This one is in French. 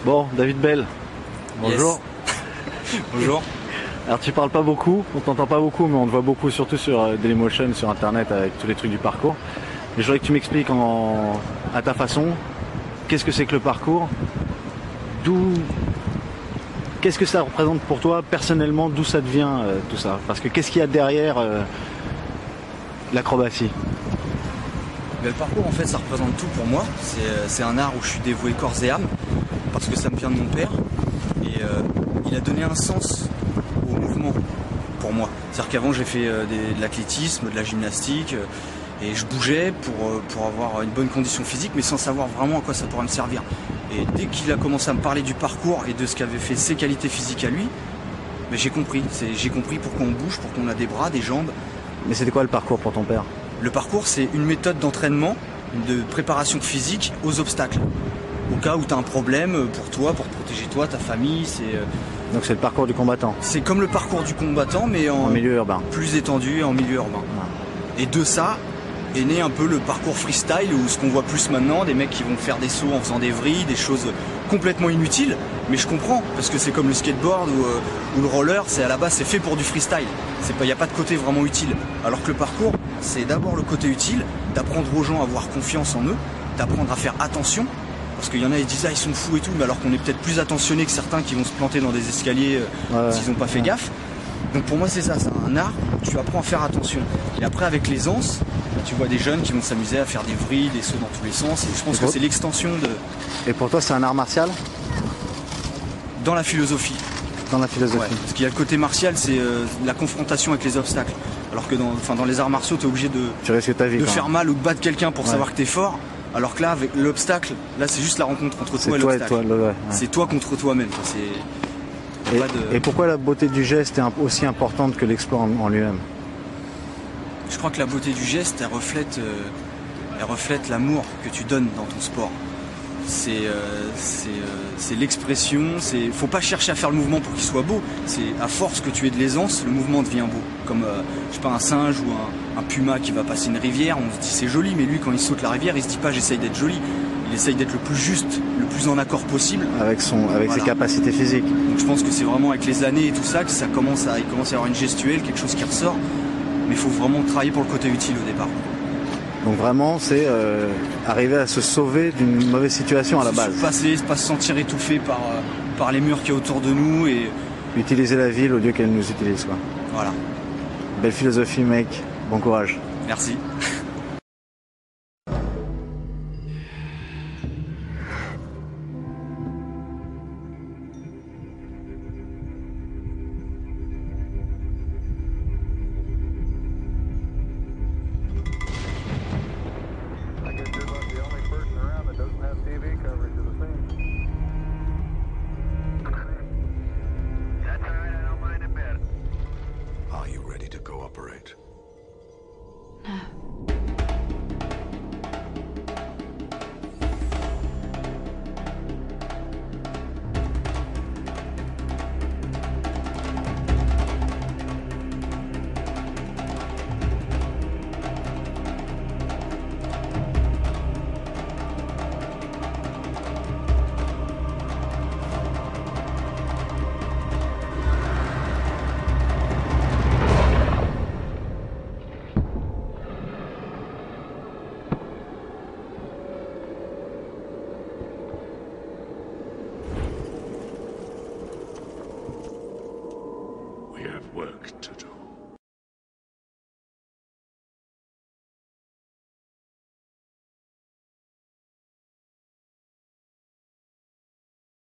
Bon, David Bell, bonjour. Yes. Bonjour. Alors tu parles pas beaucoup, on t'entend pas beaucoup, mais on te voit beaucoup, surtout sur Dailymotion, sur internet, avec tous les trucs du parcours. Mais je voudrais que tu m'expliques à ta façon, qu'est-ce que c'est que le parcours, qu'est-ce que ça représente pour toi personnellement, d'où ça devient tout ça. Parce que qu'est-ce qu'il y a derrière l'acrobatie? Le parcours, en fait, ça représente tout pour moi. C'est un art où je suis dévoué corps et âme, parce que ça me vient de mon père. Et il a donné un sens au mouvement pour moi. C'est-à-dire qu'avant, j'ai fait de l'athlétisme, de la gymnastique, et je bougeais pour avoir une bonne condition physique, mais sans savoir vraiment à quoi ça pourrait me servir. Et dès qu'il a commencé à me parler du parcours et de ce qu'avaient fait ses qualités physiques à lui, ben j'ai compris. J'ai compris pourquoi on bouge, pourquoi on a des bras, des jambes. Mais c'était quoi le parcours pour ton père? Le parcours, c'est une méthode d'entraînement, de préparation physique aux obstacles. Au cas où tu as un problème pour toi, pour protéger toi, ta famille. Donc c'est le parcours du combattant? C'est comme le parcours du combattant, mais en milieu urbain. Plus étendu et en milieu urbain. Ah. Et de ça est né un peu le parcours freestyle, ou ce qu'on voit plus maintenant, des mecs qui vont faire des sauts en faisant des vrilles, des choses complètement inutiles. Mais je comprends, parce que c'est comme le skateboard ou le roller, à la base c'est fait pour du freestyle. Il n'y a pas de côté vraiment utile. Alors que le parcours, c'est d'abord le côté utile, d'apprendre aux gens à avoir confiance en eux, d'apprendre à faire attention. Parce qu'il y en a, ils disent, ah, ils sont fous et tout, mais alors qu'on est peut-être plus attentionné que certains qui vont se planter dans des escaliers s'ils n'ont pas fait gaffe. Donc pour moi, c'est ça, c'est un art où tu apprends à faire attention. Et après, avec l'aisance, tu vois des jeunes qui vont s'amuser à faire des vrilles, des sauts dans tous les sens. Et je pense que c'est l'extension de... Et pour toi, c'est un art martial? Dans la philosophie. Dans la philosophie. Ouais, parce qu'il y a le côté martial, c'est la confrontation avec les obstacles. Alors que dans les arts martiaux, tu es obligé de faire mal ou de battre quelqu'un pour savoir que tu es fort. Alors que là, avec l'obstacle, là c'est juste la rencontre entre toi et l'obstacle. C'est toi contre toi-même. Et pourquoi la beauté du geste est aussi importante que l'exploit en lui-même? Je crois que la beauté du geste, elle reflète l'amour que tu donnes dans ton sport. C'est l'expression, faut pas chercher à faire le mouvement pour qu'il soit beau. C'est à force que tu aies de l'aisance, le mouvement devient beau. Comme je sais pas, un singe ou un puma qui va passer une rivière, on se dit c'est joli, mais lui quand il saute la rivière, il se dit pas j'essaye d'être joli. Il essaye d'être le plus juste, le plus en accord possible. Avec ses capacités physiques. Donc je pense que c'est vraiment avec les années et tout ça que il commence à y avoir une gestuelle, quelque chose qui ressort. Mais il faut vraiment travailler pour le côté utile au départ. Donc vraiment, c'est arriver à se sauver d'une mauvaise situation à la base. Pas se sentir étouffé par les murs qu'il y a autour de nous et... Utiliser la ville au lieu qu'elle nous utilise, quoi. Voilà. Belle philosophie, mec. Bon courage. Merci. Are you ready to cooperate? No. We have work to